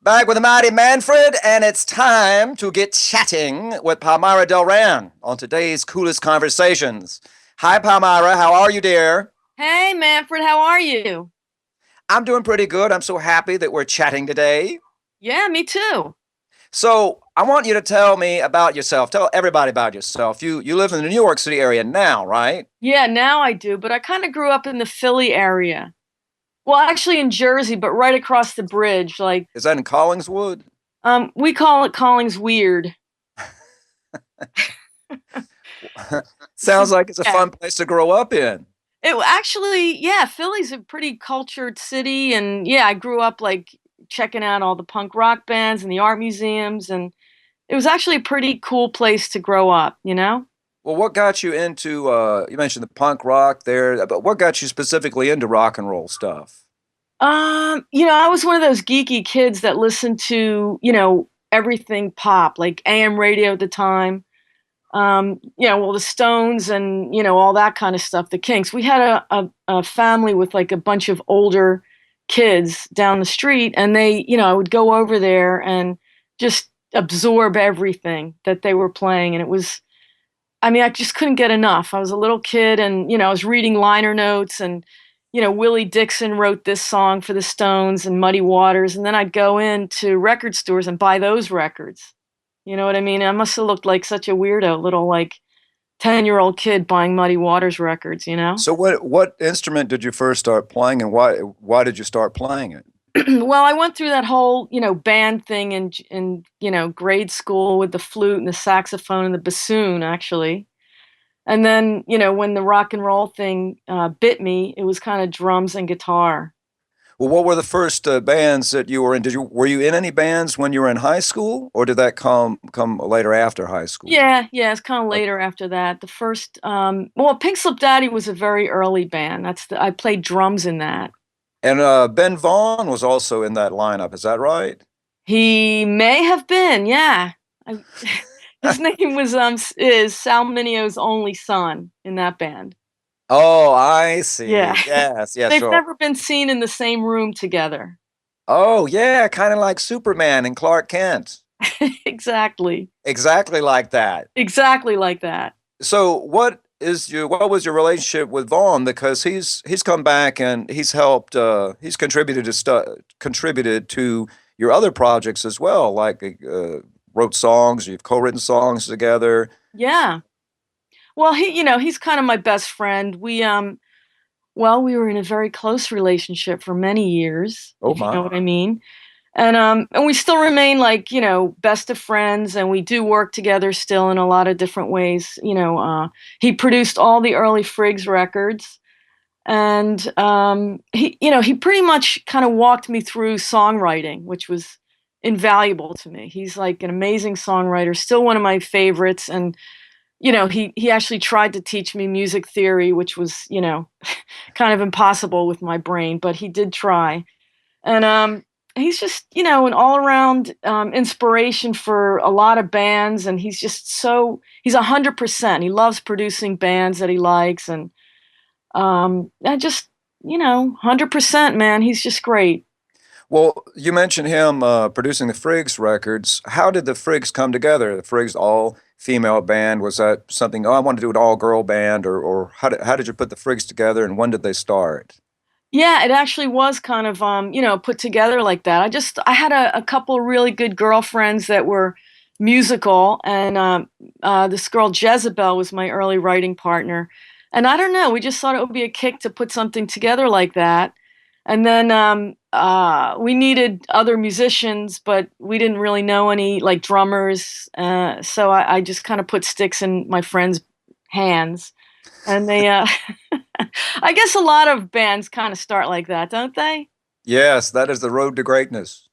Back with the Mighty Manfred, and it's time to get chatting with Palmyra Delran on today's coolest conversations. Hi, Palmyra. How are you, dear? Hey, Manfred, how are you? I'm doing pretty good. I'm so happy that we're chatting today. Yeah, me too. So, I want you to tell me about yourself. Tell everybody about yourself. You live in the New York City area now, right? Yeah, now I do, but I kind of grew up in the Philly area. Well, actually in Jersey, but right across the bridge. Is that in Collingswood? We call it Callings Weird. Sounds like it's a Yeah. fun place to grow up in. Yeah, Philly's a pretty cultured city, and yeah, I grew up like checking out all the punk rock bands and the art museums, and it was actually a pretty cool place to grow up. Well, what got you into, you mentioned the punk rock there, but what got you specifically into rock and roll stuff? I was one of those geeky kids that listened to, everything pop, like AM radio at the time. Well, the Stones and, all that kind of stuff, the Kinks. We had a family with like a bunch of older kids down the street, and I would go over there and just absorb everything that they were playing. And I just couldn't get enough. I was a little kid and, I was reading liner notes and, Willie Dixon wrote this song for the Stones and Muddy Waters. And then I'd go into record stores and buy those records. You know what I mean? I must have looked like such a weirdo, little like 10-year-old kid buying Muddy Waters records. So what instrument did you first start playing, and why did you start playing it? Well, I went through that whole, band thing in grade school with the flute and the saxophone and the bassoon, actually. And then, when the rock and roll thing bit me, it was kind of drums and guitar. Well, what were the first bands that you were in? Were you in any bands when you were in high school, or did that come later after high school? Yeah, it's kind of later after that. The first, well, Pink Slip Daddy was a very early band. I played drums in that. And Ben Vaughn was also in that lineup. Is that right? He may have been, yeah. I, his name is Sal Minio's only son in that band. Oh, I see. Yeah. Yes, They've sure. never been seen in the same room together. Oh, yeah, kind of like Superman and Clark Kent. Exactly. Exactly like that. Exactly like that. So, what was your relationship with Vaughn? Because he's come back and he's helped. He's contributed to your other projects as well. Like wrote songs. You've co-written songs together. Yeah. Well, he's kind of my best friend. Well, we were in a very close relationship for many years, Oh if you know my. what I mean. And we still remain like, best of friends, and we do work together still in a lot of different ways. He produced all the early Friggs records, and he pretty much kind of walked me through songwriting, which was invaluable to me. He's like an amazing songwriter, still one of my favorites, and he actually tried to teach me music theory, which was, kind of impossible with my brain, but he did try. And he's just, an all around inspiration for a lot of bands. And he's 100%. He loves producing bands that he likes. And I just, 100%, man. He's just great. Well, you mentioned him producing the Friggs records. How did the Friggs come together? The Friggs all female band, was that something? Oh, I want to do an all girl band, or how did you put the Friggs together, and when did they start? Yeah, it actually was kind of put together like that. I had a couple of really good girlfriends that were musical, and this girl Jezebel was my early writing partner. And I don't know, we just thought it would be a kick to put something together like that. And then we needed other musicians, but we didn't really know any like drummers. So I just kind of put sticks in my friends' hands, and they I guess a lot of bands kind of start like that, don't they? Yes, that is the road to greatness.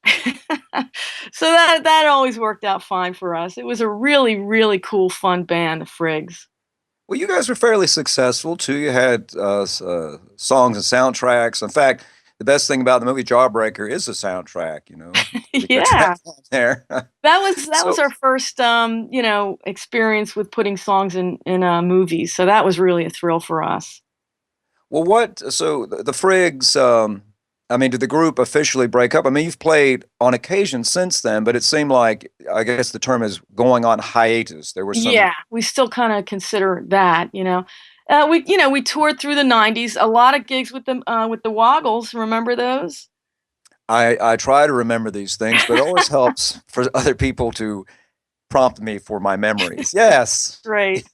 So that always worked out fine for us. It was a really, really cool, fun band, the Friggs. Well, you guys were fairly successful too. You had songs and soundtracks. In fact, the best thing about the movie Jawbreaker is the soundtrack. Pretty good Yeah. track on there. That was So, our first experience with putting songs in movies. So that was really a thrill for us. well, what? So the Friggs. I mean, did the group officially break up? I mean, you've played on occasion since then, but it seemed like, I guess the term is going on hiatus. There were some. Yeah, we still kind of consider that, you know. We toured through the '90s, a lot of gigs with the Woggles. Remember those? I try to remember these things, but it always helps for other people to prompt me for my memories. Yes. Right.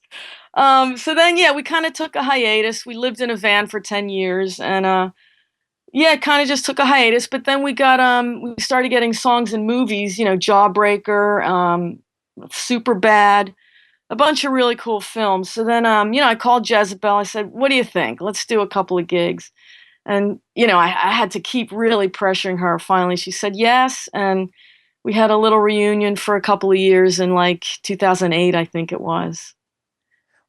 So then, yeah, we kind of took a hiatus. We lived in a van for 10 years, and yeah, kind of just took a hiatus. But then we started getting songs in movies, you know, Jawbreaker, Super Bad, a bunch of really cool films. So then, I called Jezebel. I said, "What do you think? Let's do a couple of gigs." And I had to keep really pressuring her. Finally, she said yes, and we had a little reunion for a couple of years in like 2008, I think it was.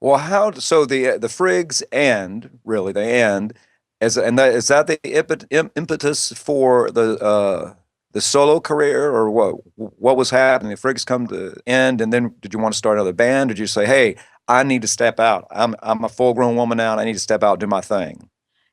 Well, so the Friggs end, really, they end, is that the impetus for the solo career, or what was happening? The Friggs come to end, and then did you want to start another band? Did you say, "Hey, I need to step out. I'm a full grown woman now, and I need to step out and do my thing"?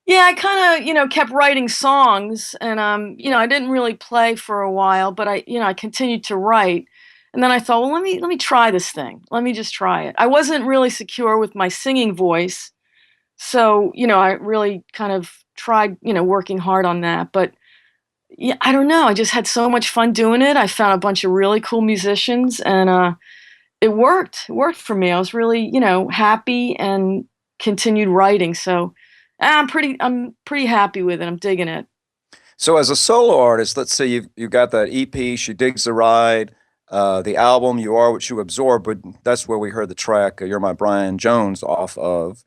Yeah, I kind of, kept writing songs, and I didn't really play for a while, but I continued to write. And then I thought, well, let me try this thing. Let me just try it. I wasn't really secure with my singing voice, so, I really kind of tried, working hard on that, but yeah, I don't know. I just had so much fun doing it. I found a bunch of really cool musicians, and it worked. It worked for me. I was really, happy and continued writing. So I'm pretty happy with it. I'm digging it. So as a solo artist, let's say you've got that EP, She Digs the Ride, the album, You Are What You Absorb, but that's where we heard the track, You're My Brian Jones, off of.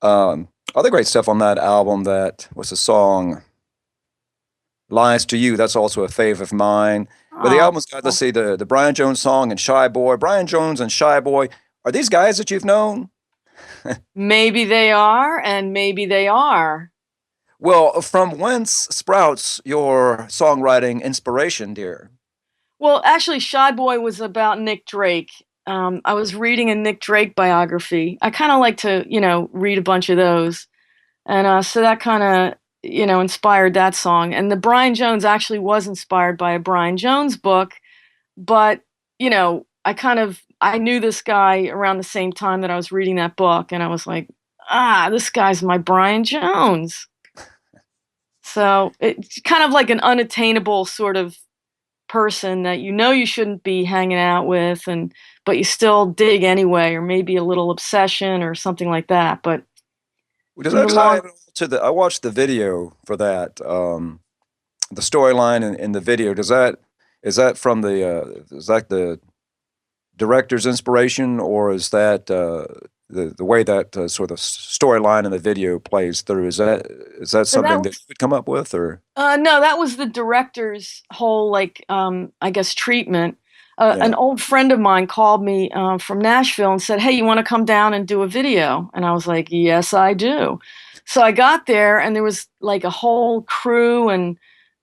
Other great stuff on that album, that was the song Lies to You. That's also a fave of mine. But the Oh, album's got, let's see, the Brian Jones song and Shy Boy. Brian Jones and Shy Boy, are these guys that you've known? maybe they are, and maybe they are. Well, from whence sprouts your songwriting inspiration, dear? Well, actually, Shy Boy was about Nick Drake. I was reading a Nick Drake biography. I kind of like to, read a bunch of those. And so that kind of, inspired that song. And the Brian Jones actually was inspired by a Brian Jones book, but, I knew this guy around the same time that I was reading that book, and I was like, this guy's my Brian Jones. So it's kind of like an unattainable sort of person that you shouldn't be hanging out with, and but you still dig anyway, or maybe a little obsession or something like that. But Does in that the tie long to I watched the video for that, the storyline in the video. Is that from is that the director's inspiration, or is that the way that sort of storyline in the video plays through? Is that and that something that you was could come up with, or no, that was the director's whole, like, I guess, treatment. yeah? An old friend of mine called me from Nashville and said, "Hey, you want to come down and do a video?" And I was like, "Yes, I do." So I got there, and there was like a whole crew, and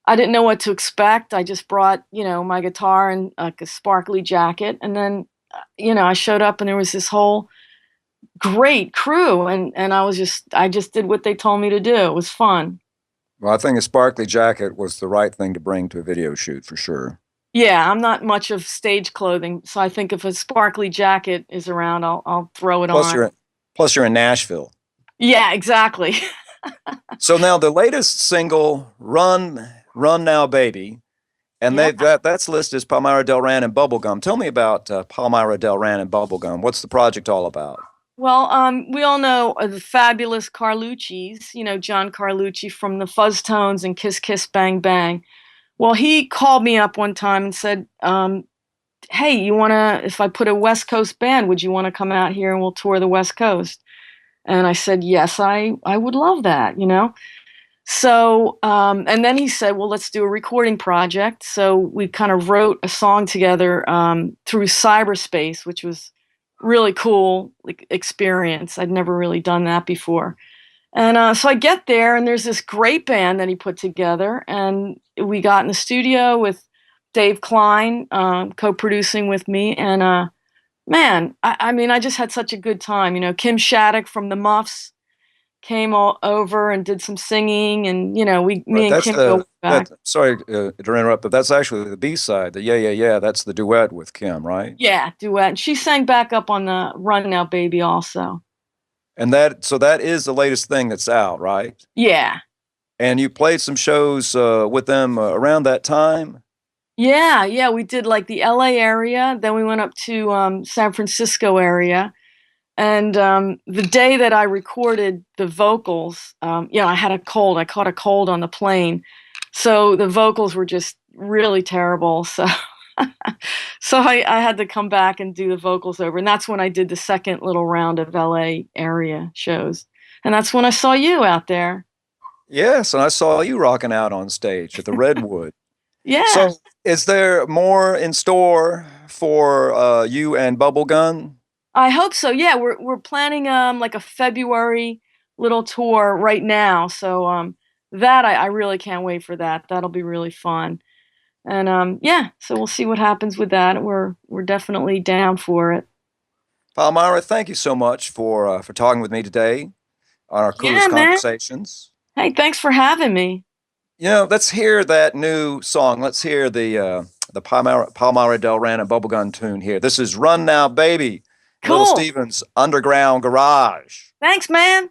I didn't know what to expect. I just brought, my guitar and like a sparkly jacket, and then, I showed up, and there was this whole great crew, and I just did what they told me to do. It was fun. Well, I think a sparkly jacket was the right thing to bring to a video shoot for sure. Yeah, I'm not much of stage clothing, so I think if a sparkly jacket is around, I'll throw it Plus, on. you're in Nashville. Yeah, exactly. So now the latest single, Run Now Baby, and Yeah. that's listed as Palmyra Delran and Bubblegum. Tell me about Palmyra Delran and Bubblegum. What's the project all about? Well, we all know the fabulous Carlucci's, John Carlucci from the Fuzz Tones and Kiss Kiss Bang Bang. Well, he called me up one time and said, "Hey, if I put a West Coast band, would you want to come out here and we'll tour the West Coast?" And I said, "Yes, I would love that." So, and then he said, "Well, let's do a recording project." So we kind of wrote a song together through cyberspace, which was really cool, like, experience. I'd never really done that before. And so I get there, and there's this great band that he put together, and we got in the studio with Dave Klein co-producing with me, and man, I mean, I just had such a good time. Kim Shattuck from the Muffs came all over and did some singing, and you know, me Right, and that's Kim go back. sorry to interrupt, but that's actually the B-side. The Yeah, Yeah, Yeah, that's the duet with Kim, right? Yeah, duet. And she sang back up on the Run Now Baby also. And so that is the latest thing that's out, right? Yeah. And you played some shows with them around that time? Yeah, yeah, we did like the LA area, then we went up to San Francisco area. And the day that I recorded the vocals, you know, I had a cold. I caught a cold on the plane. So the vocals were just really terrible. So so I had to come back and do the vocals over. And that's when I did the second little round of LA area shows. And that's when I saw you out there. Yes, and I saw you rocking out on stage at the Redwood. Yeah. So, is there more in store for you and Bubblegum? I hope so. Yeah, we're planning like a February little tour right now. So that I really can't wait for that. That'll be really fun. And yeah, so we'll see what happens with that. We're definitely down for it. Palmyra, thank you so much for talking with me today on our Yeah, coolest man. conversations. Hey, thanks for having me. You know, let's hear that new song. Let's hear the Palmyra Delran and Bubblegum tune here. This is "Run Now, Baby," Little Cool. Steven's Underground Garage. Thanks, man.